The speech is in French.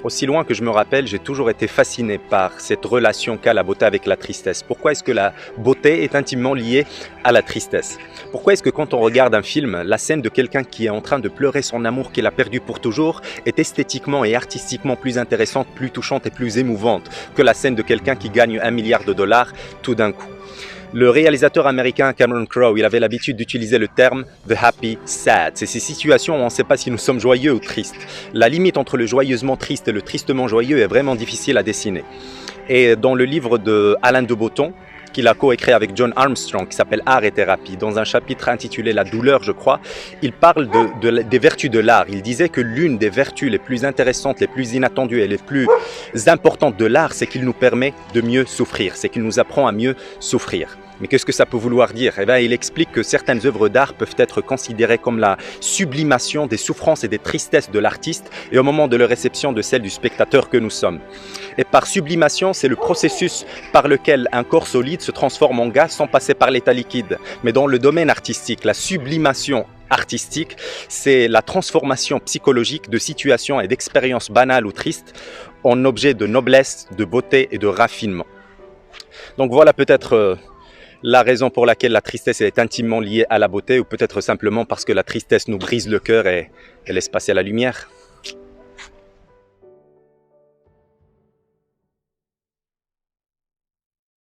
Aussi loin que je me rappelle, j'ai toujours été fasciné par cette relation qu'a la beauté avec la tristesse. Pourquoi est-ce que la beauté est intimement liée à la tristesse? Pourquoi est-ce que quand on regarde un film, la scène de quelqu'un qui est en train de pleurer son amour qu'il a perdu pour toujours est esthétiquement et artistiquement plus intéressante, plus touchante et plus émouvante que la scène de quelqu'un qui gagne 1 milliard de dollars tout d'un coup? Le réalisateur américain Cameron Crowe, il avait l'habitude d'utiliser le terme « the happy sad ». C'est ces situations où on ne sait pas si nous sommes joyeux ou tristes. La limite entre le joyeusement triste et le tristement joyeux est vraiment difficile à dessiner. Et dans le livre de Alain de Botton, qu'il a coécrit avec John Armstrong, qui s'appelle Art et thérapie, dans un chapitre intitulé La douleur, je crois, il parle des vertus de l'art. Il disait que l'une des vertus les plus intéressantes, les plus inattendues et les plus importantes de l'art, c'est qu'il nous permet de mieux souffrir, c'est qu'il nous apprend à mieux souffrir. Mais qu'est-ce que ça peut vouloir dire? Eh bien, il explique que certaines œuvres d'art peuvent être considérées comme la sublimation des souffrances et des tristesses de l'artiste et au moment de leur réception de celle du spectateur que nous sommes. Et par sublimation, c'est le processus par lequel un corps solide se transforme en gaz sans passer par l'état liquide. Mais dans le domaine artistique, la sublimation artistique, c'est la transformation psychologique de situations et d'expériences banales ou tristes en objets de noblesse, de beauté et de raffinement. Donc voilà peut-être la raison pour laquelle la tristesse est intimement liée à la beauté, ou peut-être simplement parce que la tristesse nous brise le cœur et laisse passer la lumière.